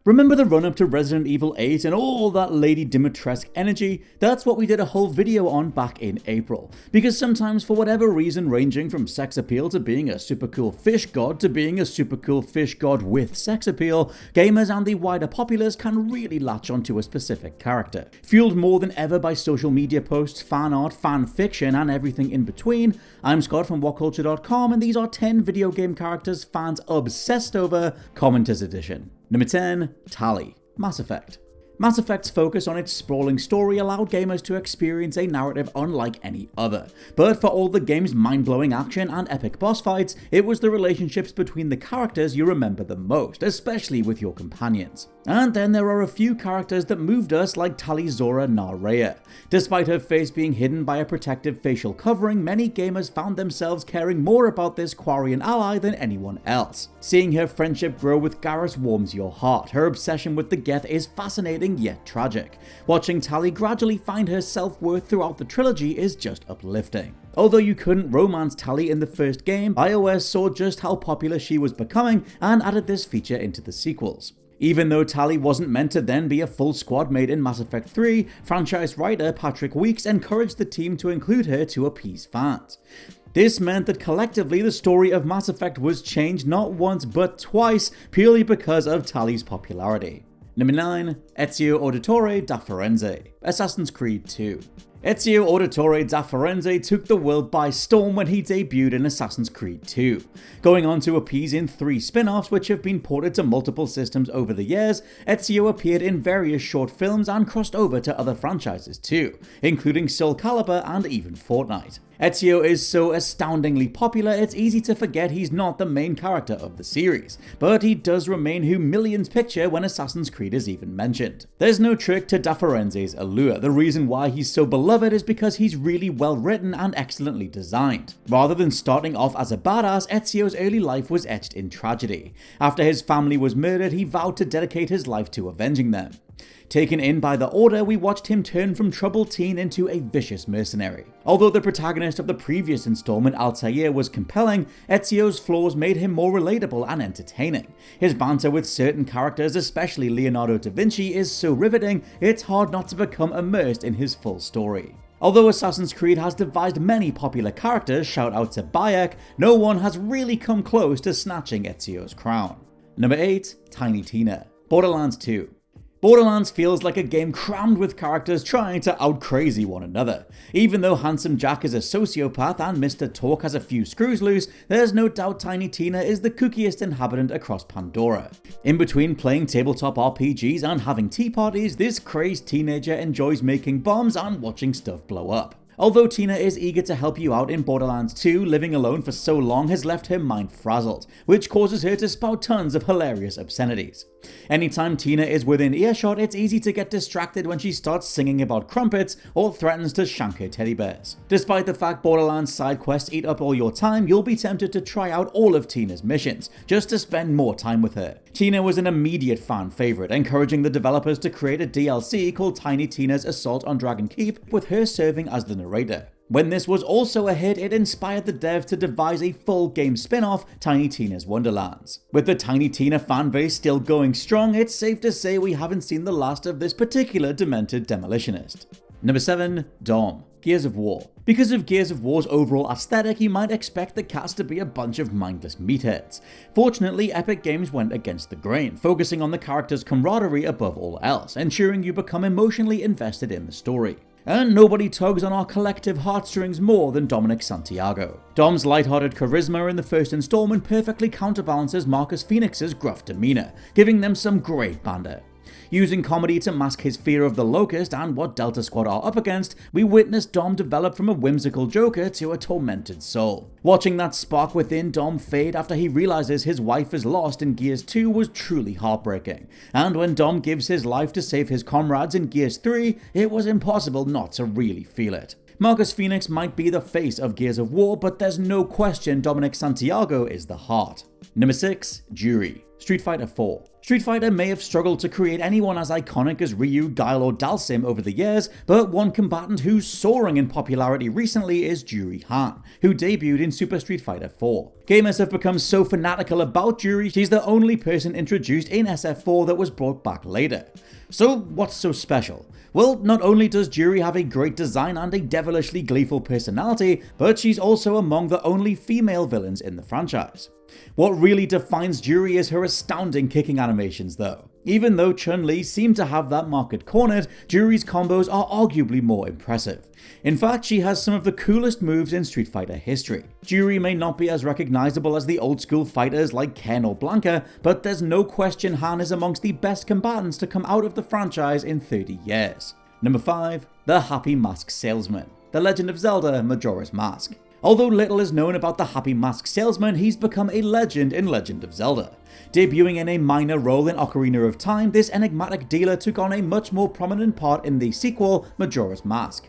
Remember the run up to Resident Evil 8 and all that Lady Dimitrescu energy? That's what we did a whole video on back in April. Because sometimes for whatever reason, ranging from sex appeal to being a super cool fish god to being a super cool fish god with sex appeal, gamers and the wider populace can really latch onto a specific character. Fueled more than ever by social media posts, fan art, fan fiction and everything in between, I'm Scott from WhatCulture.com and these are 10 video game characters fans obsessed over, Commenters Edition. Number 10. TALI. Mass Effect. Mass Effect's focus on its sprawling story allowed gamers to experience a narrative unlike any other. But for all the game's mind-blowing action and epic boss fights, it was the relationships between the characters you remember the most, especially with your companions. And then there are a few characters that moved us like TALI Zora Naraya. Despite her face being hidden by a protective facial covering, many gamers found themselves caring more about this Quarian ally than anyone else. Seeing her friendship grow with Garrus warms your heart. Her obsession with the Geth is fascinating yet tragic. Watching TALI gradually find her self-worth throughout the trilogy is just uplifting. Although you couldn't romance TALI in the first game, iOS saw just how popular she was becoming and added this feature into the sequels. Even though TALI wasn't meant to then be a full squad mate in Mass Effect 3, franchise writer Patrick Weeks encouraged the team to include her to appease fans. This meant that collectively the story of Mass Effect was changed not once but twice purely because of TALI's popularity. Number 9. EZIO Auditore da FIRENZE. Assassin's Creed 2. EZIO Auditore da FIRENZE took the world by storm when he debuted in Assassin's Creed 2. Going on to appease in 3 spin-offs which have been ported to multiple systems over the years, EZIO appeared in various short films and crossed over to other franchises too, including Soul Calibur and even Fortnite. EZIO is so astoundingly popular it's easy to forget he's not the main character of the series, but he does remain who millions picture when Assassin's Creed is even mentioned. There's no trick to da FIRENZE's allure. The reason why he's so beloved is because he's really well written and excellently designed. Rather than starting off as a badass, Ezio's early life was etched in tragedy. After his family was murdered, he vowed to dedicate his life to avenging them. Taken in by the Order, we watched him turn from troubled teen into a vicious mercenary. Although the protagonist of the previous installment, Altair, was compelling, Ezio's flaws made him more relatable and entertaining. His banter with certain characters, especially Leonardo da Vinci, is so riveting, it's hard not to become immersed in his full story. Although Assassin's Creed has devised many popular characters, shout out to Bayek, no one has really come close to snatching Ezio's crown. Number 8. Tiny Tina. Borderlands 2. Borderlands feels like a game crammed with characters trying to out-crazy one another. Even though Handsome Jack is a sociopath and Mr. Talk has a few screws loose, there's no doubt Tiny Tina is the kookiest inhabitant across Pandora. In between playing tabletop RPGs and having tea parties, this crazed teenager enjoys making bombs and watching stuff blow up. Although Tina is eager to help you out in Borderlands 2, living alone for so long has left her mind frazzled, which causes her to spout tons of hilarious obscenities. Anytime Tina is within earshot, it's easy to get distracted when she starts singing about crumpets or threatens to shank her teddy bears. Despite the fact Borderlands side quests eat up all your time, you'll be tempted to try out all of Tina's missions, just to spend more time with her. Tina was an immediate fan favorite, encouraging the developers to create a DLC called Tiny Tina's Assault on Dragon Keep, with her serving as the narrator. When this was also a hit, it inspired the devs to devise a full game spin-off, Tiny Tina's Wonderlands. With the Tiny Tina fanbase still going strong, it's safe to say we haven't seen the last of this particular demented demolitionist. Number 7. Dom. Gears of War. Because of Gears of War's overall aesthetic, you might expect the cast to be a bunch of mindless meatheads. Fortunately, Epic Games went against the grain, focusing on the characters' camaraderie above all else, ensuring you become emotionally invested in the story. And nobody tugs on our collective heartstrings more than Dominic Santiago. Dom's lighthearted charisma in the first installment perfectly counterbalances Marcus Phoenix's gruff demeanor, giving them some great banter. Using comedy to mask his fear of the Locust and what Delta Squad are up against, we witnessed Dom develop from a whimsical joker to a tormented soul. Watching that spark within Dom fade after he realizes his wife is lost in Gears 2 was truly heartbreaking, and when Dom gives his life to save his comrades in Gears 3, it was impossible not to really feel it. Marcus Phoenix might be the face of Gears of War, but there's no question Dominic Santiago is the heart. Number 6. JURI. Street Fighter 4. Street Fighter may have struggled to create anyone as iconic as Ryu, Guile or Dalsim over the years, but one combatant who's soaring in popularity recently is JURI Han, who debuted in Super Street Fighter 4. Gamers have become so fanatical about JURI, she's the only person introduced in SF4 that was brought back later. So what's so special? Well, not only does JURI have a great design and a devilishly gleeful personality, but she's also among the only female villains in the franchise. What really defines JURI is her astounding kicking animations though. Even though Chun-Li seemed to have that market cornered, JURI's combos are arguably more impressive. In fact, she has some of the coolest moves in Street Fighter history. JURI may not be as recognizable as the old school fighters like Ken or Blanka, but there's no question Han is amongst the best combatants to come out of the franchise in 30 years. Number 5. The Happy Mask Salesman. The Legend of Zelda Majora's Mask. Although little is known about the Happy Mask Salesman, he's become a legend in Legend of Zelda. Debuting in a minor role in Ocarina of Time, this enigmatic dealer took on a much more prominent part in the sequel, Majora's Mask.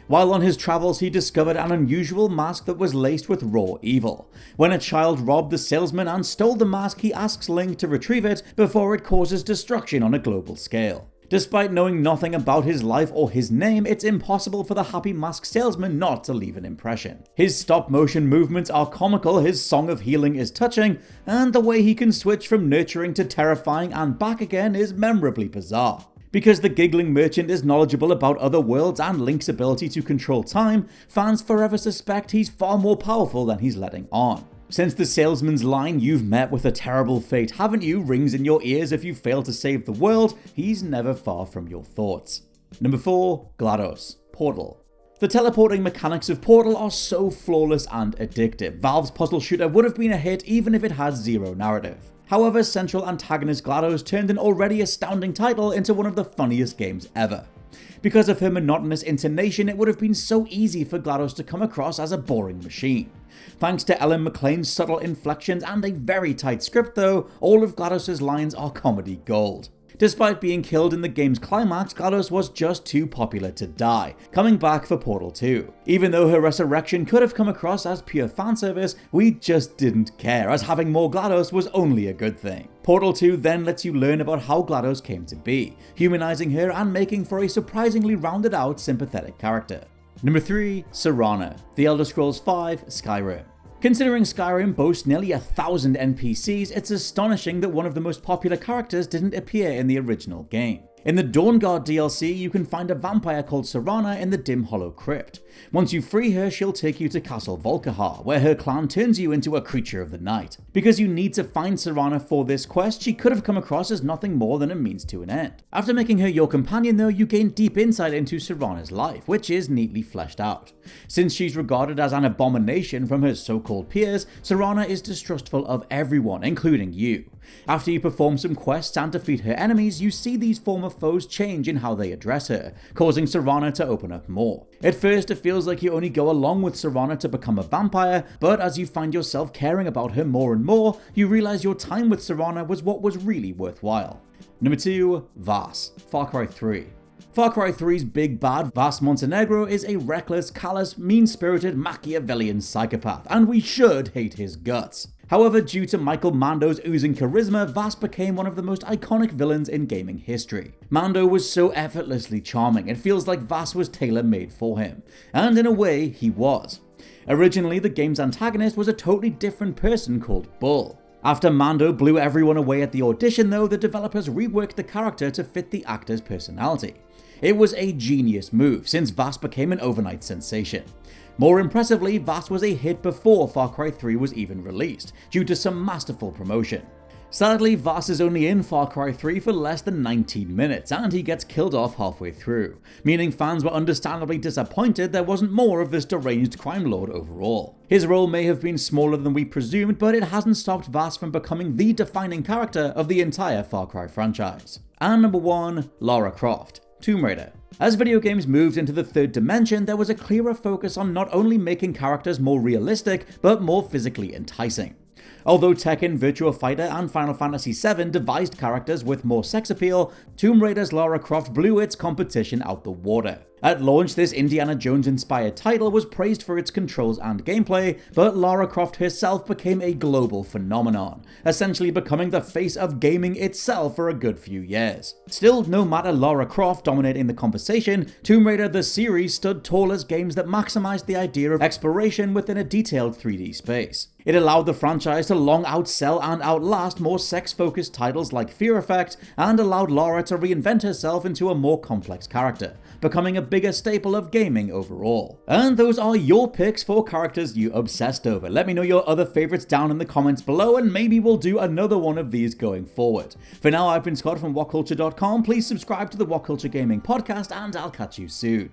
While on his travels, he discovered an unusual mask that was laced with raw evil. When a child robbed the salesman and stole the mask, he asks Link to retrieve it before it causes destruction on a global scale. Despite knowing nothing about his life or his name, it's impossible for the Happy Mask Salesman not to leave an impression. His stop-motion movements are comical, his song of healing is touching, and the way he can switch from nurturing to terrifying and back again is memorably bizarre. Because the giggling merchant is knowledgeable about other worlds and Link's ability to control time, fans forever suspect he's far more powerful than he's letting on. Since the salesman's line, "You've met with a terrible fate, haven't you?" rings in your ears if you fail to save the world, he's never far from your thoughts. Number 4. GLADOS. Portal. The teleporting mechanics of Portal are so flawless and addictive. Valve's puzzle shooter would have been a hit even if it had zero narrative. However, central antagonist GLADOS turned an already astounding title into one of the funniest games ever. Because of her monotonous intonation, it would have been so easy for GLADOS to come across as a boring machine. Thanks to Ellen McLean's subtle inflections and a very tight script though, all of GLaDOS' lines are comedy gold. Despite being killed in the game's climax, GLaDOS was just too popular to die, coming back for Portal 2. Even though her resurrection could have come across as pure fanservice, we just didn't care, as having more GLaDOS was only a good thing. Portal 2 then lets you learn about how GLaDOS came to be, humanizing her and making for a surprisingly rounded out, sympathetic character. Number 3. SERANA. The Elder Scrolls V Skyrim. Considering Skyrim boasts nearly 1,000 NPCs, it's astonishing that one of the most popular characters didn't appear in the original game. In the Dawnguard DLC, you can find a vampire called SERANA in the Dim Hollow Crypt. Once you free her, she'll take you to Castle Volkihar, where her clan turns you into a creature of the night. Because you need to find SERANA for this quest, she could have come across as nothing more than a means to an end. After making her your companion though, you gain deep insight into SERANA's life, which is neatly fleshed out. Since she's regarded as an abomination from her so-called peers, SERANA is distrustful of everyone, including you. After you perform some quests and defeat her enemies, you see these former foes change in how they address her, causing SERANA to open up more. At first it feels like you only go along with SERANA to become a vampire, but as you find yourself caring about her more and more, you realize your time with SERANA was what was really worthwhile. Number 2. VAAS. Far Cry 3. Far Cry 3's big bad VAAS Montenegro is a reckless, callous, mean-spirited Machiavellian psychopath, and we should hate his guts. However, due to Michael Mando's oozing charisma, VAAS became one of the most iconic villains in gaming history. Mando was so effortlessly charming, it feels like VAAS was tailor-made for him. And in a way, he was. Originally, the game's antagonist was a totally different person called Bull. After Mando blew everyone away at the audition though, the developers reworked the character to fit the actor's personality. It was a genius move, since VAAS became an overnight sensation. More impressively, VAAS was a hit before Far Cry 3 was even released, due to some masterful promotion. Sadly, VAAS is only in Far Cry 3 for less than 19 minutes, and he gets killed off halfway through, meaning fans were understandably disappointed there wasn't more of this deranged crime lord overall. His role may have been smaller than we presumed, but it hasn't stopped VAAS from becoming the defining character of the entire Far Cry franchise. And number 1, Lara Croft. Tomb Raider. As video games moved into the third dimension, there was a clearer focus on not only making characters more realistic, but more physically enticing. Although Tekken, Virtua Fighter, and Final Fantasy VII devised characters with more sex appeal, Tomb Raider's Lara Croft blew its competition out the water. At launch, this Indiana Jones-inspired title was praised for its controls and gameplay, but Lara Croft herself became a global phenomenon, essentially becoming the face of gaming itself for a good few years. Still, no matter Lara Croft dominating the conversation, Tomb Raider the series stood tall as games that maximized the idea of exploration within a detailed 3D space. It allowed the franchise to long outsell and outlast more sex-focused titles like Fear Effect, and allowed Lara to reinvent herself into a more complex character, becoming a bigger staple of gaming overall. And those are your picks for characters you obsessed over. Let me know your other favorites down in the comments below, and maybe we'll do another one of these going forward. For now, I've been Scott from WhatCulture.com. Please subscribe to the WhatCulture Gaming Podcast, and I'll catch you soon.